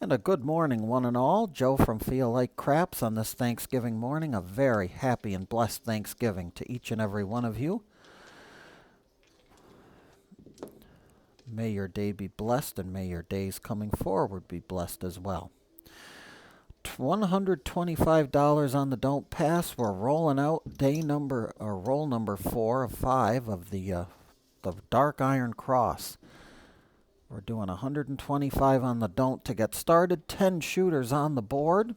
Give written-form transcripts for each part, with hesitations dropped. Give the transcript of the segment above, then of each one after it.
And a good morning, one and all. Joe from Feel Like Craps on this Thanksgiving morning. A very happy and blessed Thanksgiving to each and every one of you. May your day be blessed, and may your days coming forward be blessed as well. $125 on the Don't Pass. We're rolling out roll number 4 of 5 of the Dark Iron Cross. We're doing 125 on the Don't to get started. 10 shooters on the board.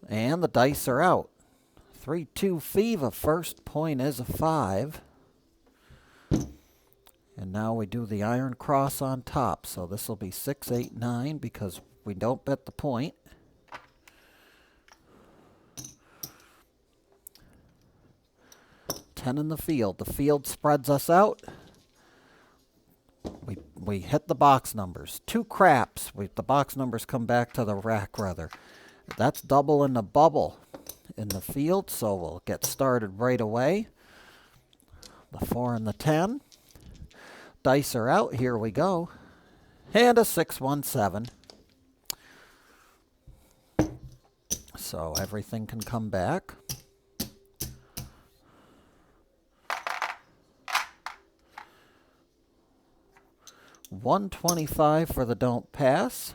And the dice are out. 3-2 Fever. First point is a 5. And now we do the Iron Cross on top. So this will be 6, 8, 9 because we don't bet the point. Ten in the field. The field spreads us out. We hit the box numbers. 2 craps. The box numbers come back to the rack, rather. That's double in the bubble in the field, so we'll get started right away. The 4 and the 10. Dice are out. Here we go. And a 6-1-7. So everything can come back. $125 for the Don't Pass.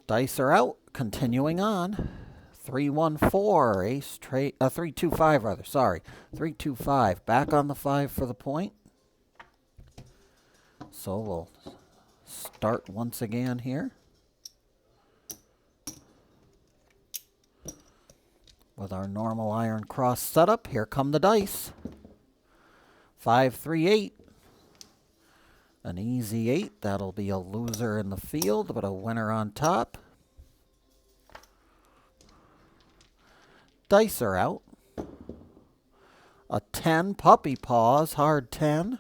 Dice are out. Continuing on. 3-1-4. Ace trade. 3-2-5 rather. Sorry. 3-2-5. Back on the 5 for the point. So we'll start once again here. With our normal Iron Cross setup, here come the dice. 5-3-8. An easy 8. That'll be a loser in the field, but a winner on top. Dice are out. A 10, puppy paws, hard 10.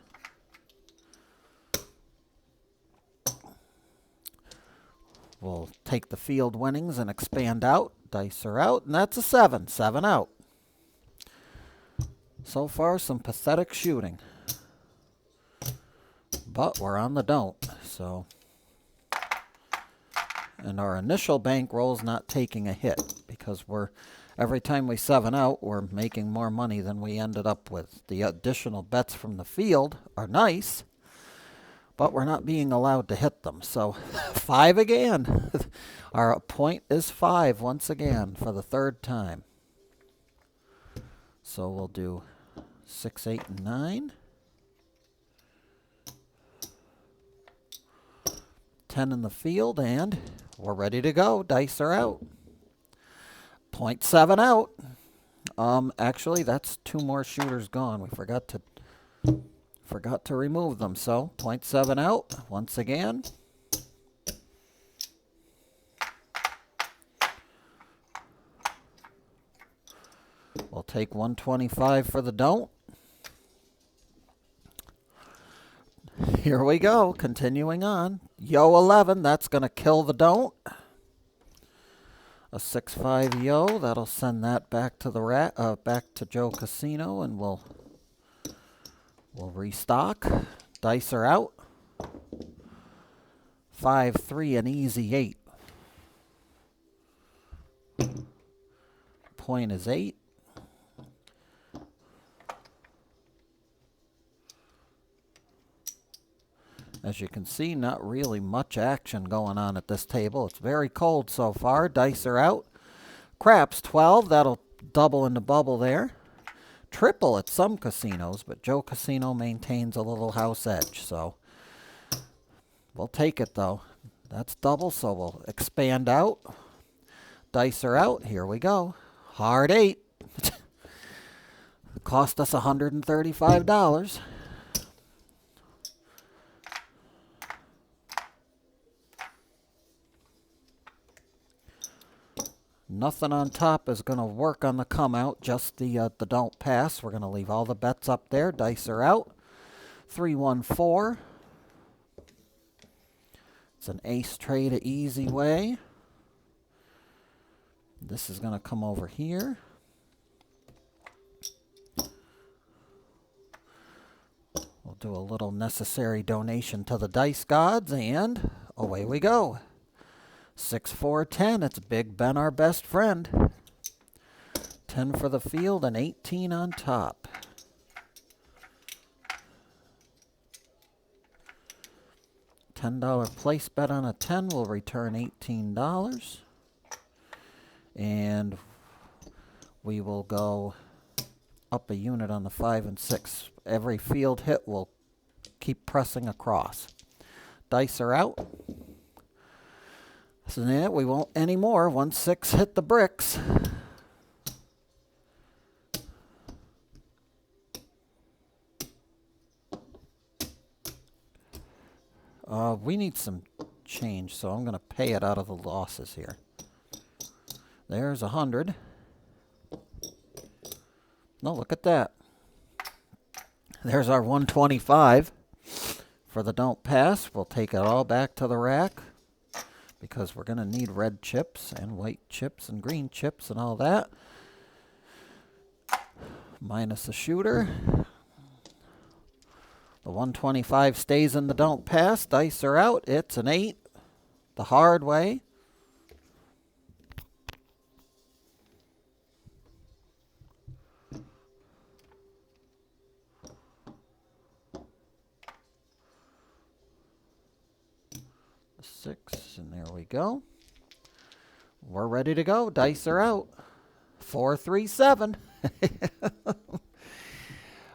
We'll take the field winnings and expand out. Dice are out, and that's a 7. 7 out. So far, some pathetic shooting. But we're on the Don't, so. And our initial bankroll's not taking a hit because every time we 7 out, we're making more money than we ended up with. The additional bets from the field are nice, but we're not being allowed to hit them. So 5 again. Our point is 5 once again for the 3rd time. So we'll do 6, 8, and 9. 10 in the field, and we're ready to go. Dice are out. 0.7 out. Actually, that's 2 more shooters gone. We forgot to remove them. So 0.7 out once again. We'll take 125 for the Don't. Here we go. Continuing on. Yo 11. That's going to kill the Don't. A 6-5 yo. That'll send that back to the back to Joe Casino, and we'll restock. Dice are out. 5-3, an easy 8. Point is 8. As you can see, not really much action going on at this table. It's very cold so far. Dice are out. Craps 12. That'll double in the bubble there. Triple at some casinos, but Joe Casino maintains a little house edge, so we'll take it though. That's double, so we'll expand out. Dice are out. Here we go. Hard 8. Cost us $135. Nothing on top is going to work on the come out, just the Don't Pass. We're going to leave all the bets up there. Dice are out. 3-1-4. It's an ace trade a easy way. This is going to come over here. We'll do a little necessary donation to the dice gods, and away we go. 6, 4, 10. It's Big Ben, our best friend. 10 for the field and 18 on top. $10 place bet on a 10 will return $18. And we will go up a unit on the 5 and 6. Every field hit will keep pressing across. Dice are out. So yeah, we won't anymore. 1, 6 hit the bricks. We need some change, so I'm going to pay it out of the losses here. There's 100. No, look at that. There's our 125 for the don't pass. We'll take it all back to the rack because we're going to need red chips and white chips and green chips and all that. Minus a shooter. The 125 stays in the don't pass. Dice are out. It's an 8. The hard way. The 6, and there we go. We're ready to go. Dice are out. 4, 3, 7.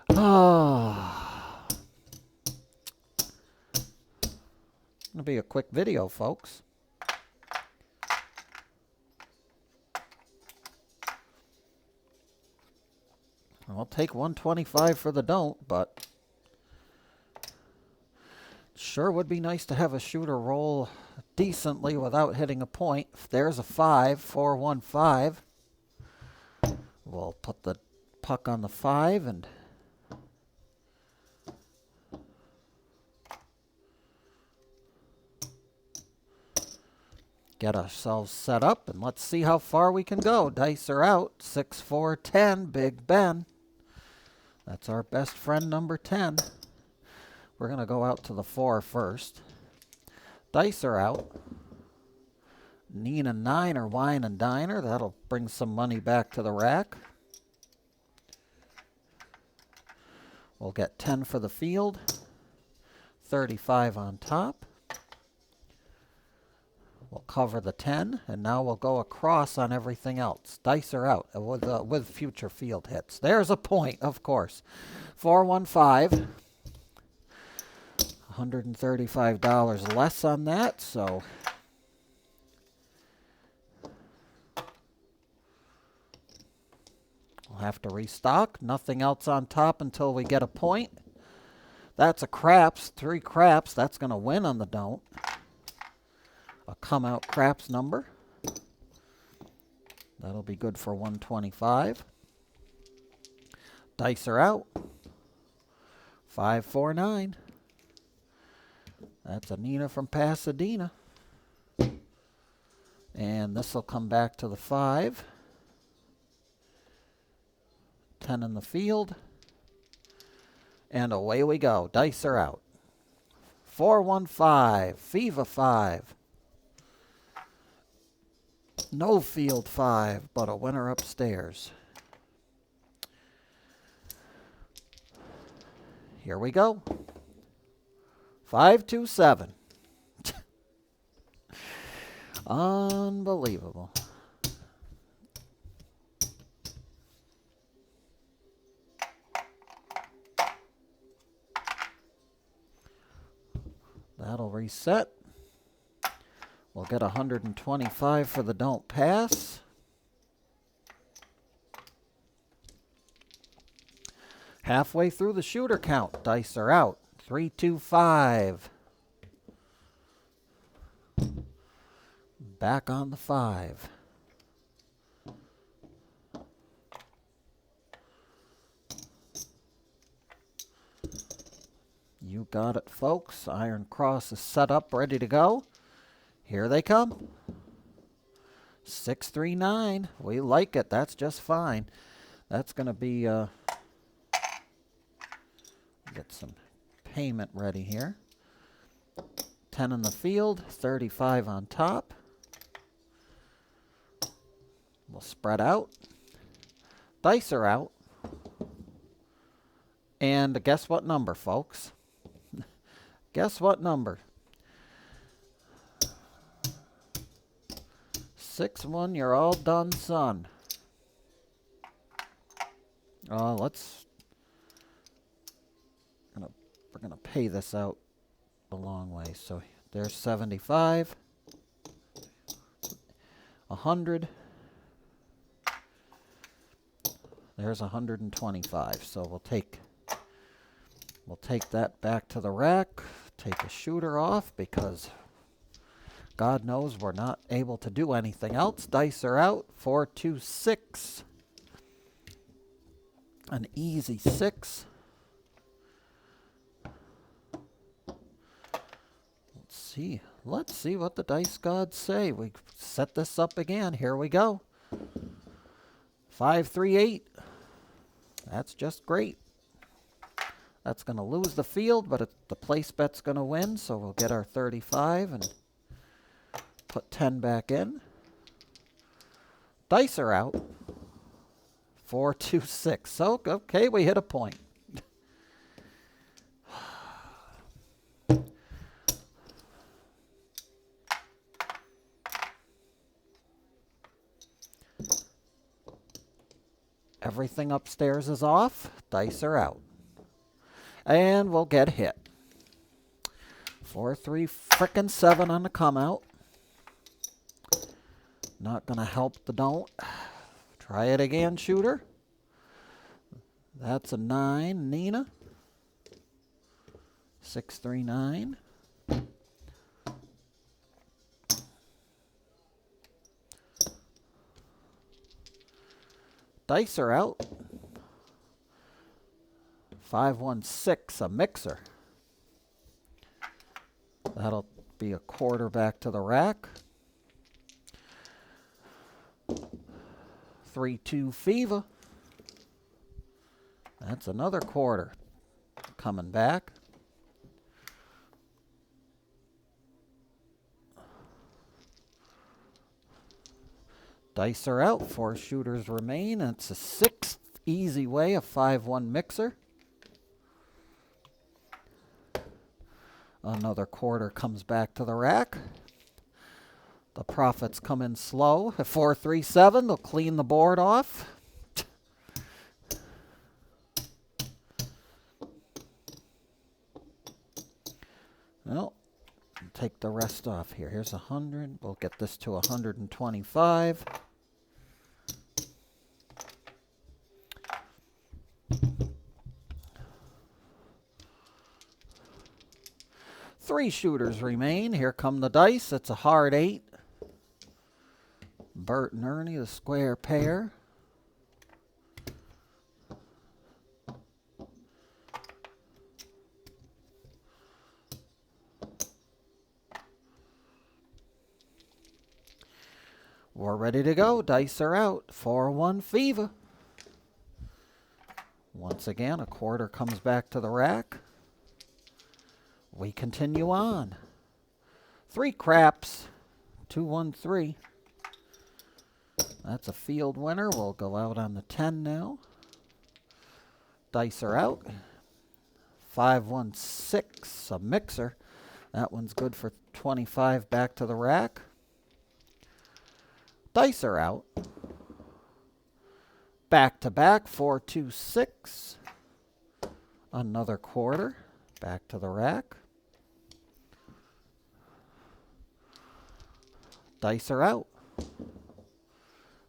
Oh. It'll be a quick video, folks. I'll take 125 for the don't, but sure would be nice to have a shooter roll decently without hitting a point. If there's a 5, 4, 1, 5. We'll put the puck on the 5 and get ourselves set up, and let's see how far we can go. Dice are out. 6, 4, 10. Big Ben. That's our best friend, number 10. We're going to go out to the 4 first. Dice are out. Nina 9 or Wine and Diner. That'll bring some money back to the rack. We'll get 10 for the field. 35 on top. We'll cover the 10, and now we'll go across on everything else. Dice are out with future field hits. There's a point, of course. 415. $135 less on that, so we'll have to restock. Nothing else on top until we get a point. That's a craps, 3 craps. That's going to win on the don't. A come out craps number. That'll be good for 125. Dice are out. 5, 4, 9. That's a Nina from Pasadena. And this will come back to the 5. 10 in the field. And away we go. Dice are out. 415. Fever 5. No field 5, but a winner upstairs. Here we go. 527. Unbelievable. That'll reset. We'll get 125 for the don't pass. Halfway through the shooter count. Dice are out. 3, 2, 5. Back on the 5. You got it, folks. Iron Cross is set up, ready to go. Here they come. 639. We like it. That's just fine. That's going to be get some payment ready here. 10 in the field, 35 on top. We'll spread out. Dice are out. And guess what number, folks? Guess what number? 6-1, you're all done, son. We're gonna pay this out a long way. So there's 75, 100. There's 125. So we'll take that back to the rack. Take a shooter off because God knows we're not able to do anything else. Dice are out. 4, 2, 6. An easy 6. Let's see what the dice gods say. We set this up again. Here we go. 5, 3, 8. That's just great. That's going to lose the field, but the place bet's going to win, so we'll get our 35 and put 10 back in. Dice are out. 4, 2, 6. So, okay, we hit a point. Everything upstairs is off. Dice are out. And we'll get hit. 4, 3, frickin' 7 on the come out. Not going to help the don't. Try it again, shooter. That's a 9, Nina. 6, 3, 9. Dice are out. 5, 1, 6, a mixer. That'll be a quarter back to the rack. 3, 2, fever. That's another quarter coming back. Dice are out. 4 shooters remain. It's a 6th easy way, a 5, 1 mixer. Another quarter comes back to the rack. The profits come in slow. At 4, 3, 7, they'll clean the board off. Well, take the rest off here. Here's 100. We'll get this to 125. Three shooters remain. Here come the dice. It's a hard 8. Bert and Ernie, the square pair. We're ready to go. Dice are out. 4, 1, fever. Once again, a quarter comes back to the rack. We continue on. 3 craps. 2, 1, 3. That's a field winner. We'll go out on the 10 now. Dice are out. 5, 1, 6. A mixer. That one's good for 25 back to the rack. Dice are out. Back to back. 4, 2, 6. Another quarter. Back to the rack. Dice are out.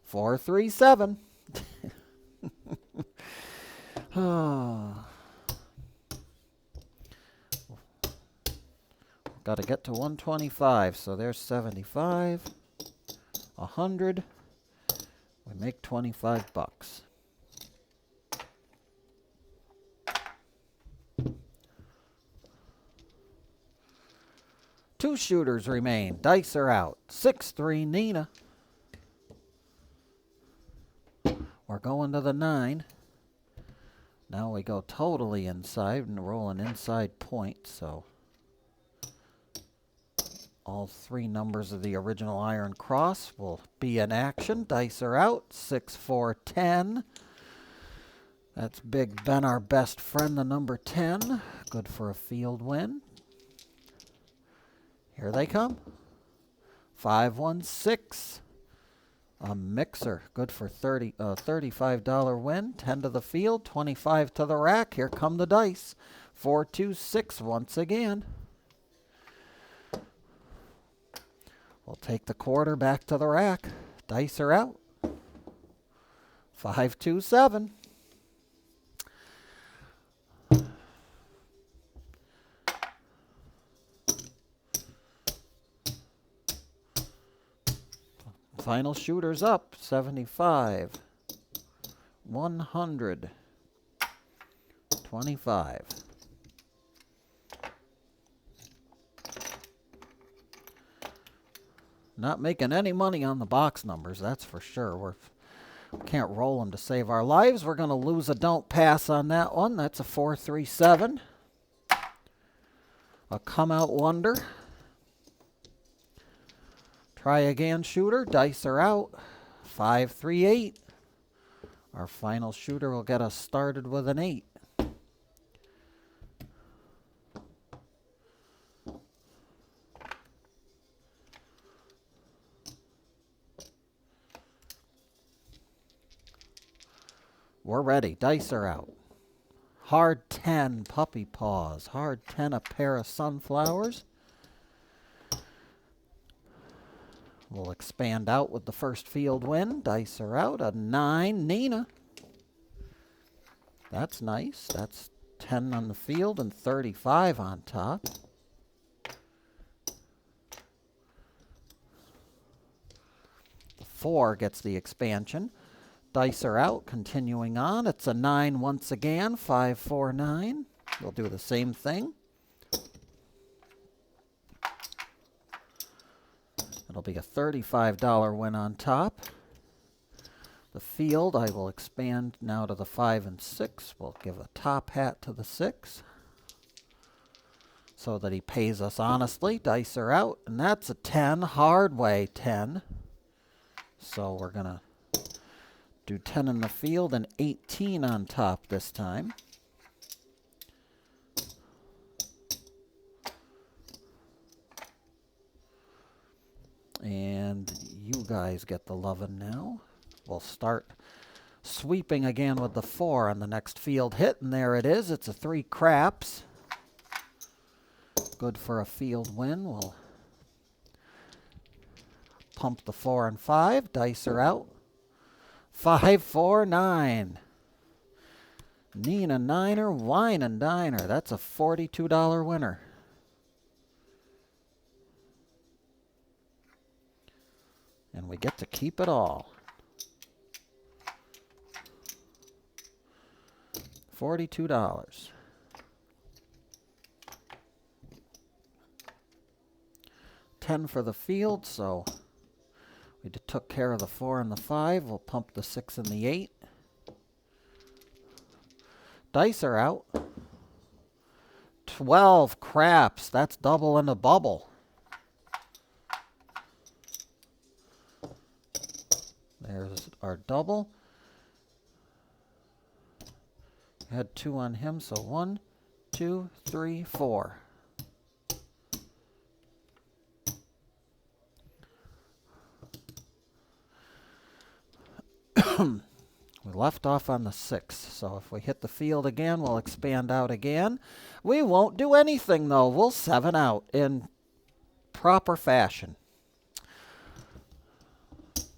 4, 3, 7. Got to get to 125. So there's 75. 100. We make 25 bucks. Two shooters remain. Dice are out. 6, 3, Nina. We're going to the 9. Now we go totally inside and roll an inside point, so all three numbers of the original Iron Cross will be in action. Dice are out. 6, 4, 10. That's Big Ben, our best friend, the number 10. Good for a field win. Here they come. 5, 1, 6. A mixer. Good for $35 win. 10 to the field, 25 to the rack. Here come the dice. 4, 2, 6 once again. We'll take the quarter back to the rack. Dice are out. 5, 2, 7. Final shooters up. 75. 100. 25. Not making any money on the box numbers, that's for sure. We can't roll them to save our lives. We're going to lose a don't pass on that one. That's a 4, 3, 7. A come out wonder. Try again, shooter. Dice are out. 5, 3, 8. Our final shooter will get us started with an 8. We're ready. Dice are out. Hard 10, puppy paws. Hard 10, a pair of sunflowers. We'll expand out with the first field win. Dice are out. A 9, Nina. That's nice. That's 10 on the field and 35 on top. The 4 gets the expansion. Dice are out. Continuing on. It's a 9 once again. 5, 4, 9. We'll do the same thing. It'll be a $35 win on top. The field, I will expand now to the 5 and 6. We'll give a top hat to the 6 so that he pays us honestly. Dice are out, and that's a 10. Hard way 10. So we're going to do 10 in the field and 18 on top this time. And you guys get the lovin' now. We'll start sweeping again with the 4 on the next field hit, and there it is. It's a 3 craps. Good for a field win. We'll pump the 4 and 5. Dice are out. 5, 4, 9. Nina Niner, Wine and Diner. That's a $42 winner. And we get to keep it all. $42. $10 for the field, so we took care of the 4 and the 5. We'll pump the 6 and the 8. Dice are out. 12 craps. That's double in a bubble. There's our double. Had 2 on him, so 1, 2, 3, 4. We left off on the 6, so if we hit the field again, we'll expand out again. We won't do anything, though. We'll 7 out in proper fashion.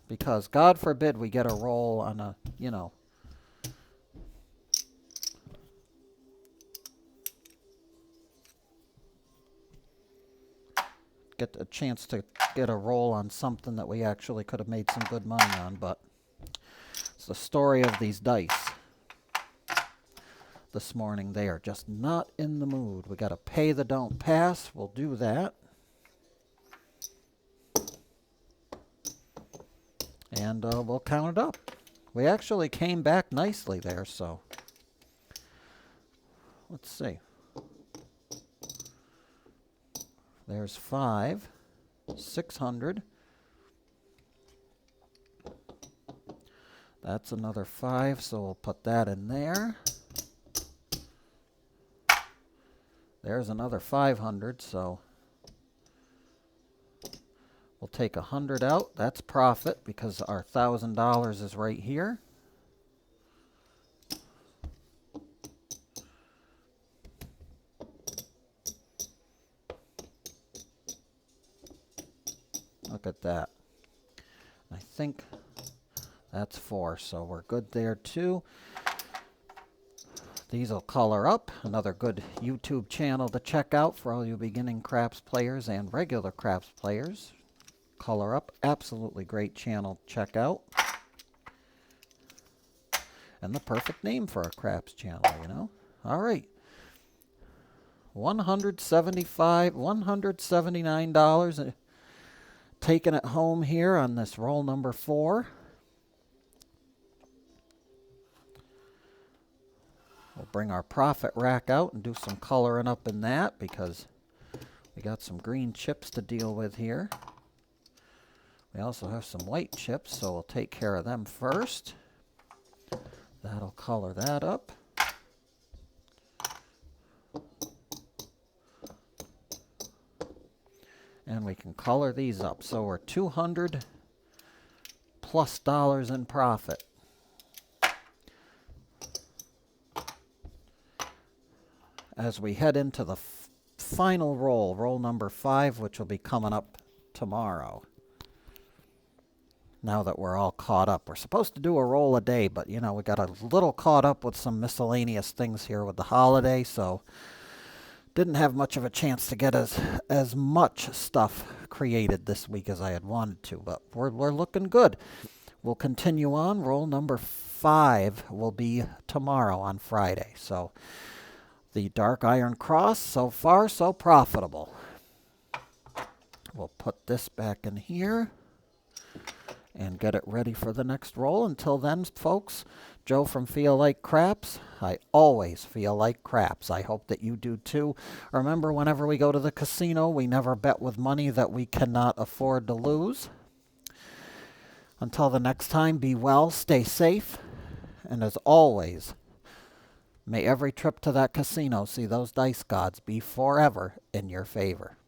Because, God forbid, we get a roll on a, get a chance to get a roll on something that we actually could have made some good money on, but it's the story of these dice. This morning, they are just not in the mood. We got to pay the don't pass. We'll do that. And we'll count it up. We actually came back nicely there, so let's see. There's 5, 600. That's another 5, so we'll put that in there. There's another 500, so we'll take 100 out. That's profit because our $1,000 is right here. Look at that. I think that's 4, so we're good there too. These will color up. Another good YouTube channel to check out for all you beginning craps players and regular craps players. Color Up, absolutely great channel to check out. And the perfect name for a craps channel, you know. All right. $179 taking it home here on this roll number 4. We'll bring our profit rack out and do some coloring up in that because we got some green chips to deal with here. We also have some white chips, so we'll take care of them first. That'll color that up. And we can color these up. So we're $200+ in profit. As we head into the final roll, roll number 5, which will be coming up tomorrow. Now that we're all caught up. We're supposed to do a roll a day, but, you know, we got a little caught up with some miscellaneous things here with the holiday, so didn't have much of a chance to get as much stuff created this week as I had wanted to, but we're looking good. We'll continue on. Roll number 5 will be tomorrow on Friday, so the Dark Iron Cross, so far, so profitable. We'll put this back in here and get it ready for the next roll. Until then, folks, Joe from Feel Like Craps. I always feel like craps. I hope that you do too. Remember, whenever we go to the casino, we never bet with money that we cannot afford to lose. Until the next time, be well, stay safe, and as always, may every trip to that casino see those dice gods be forever in your favor.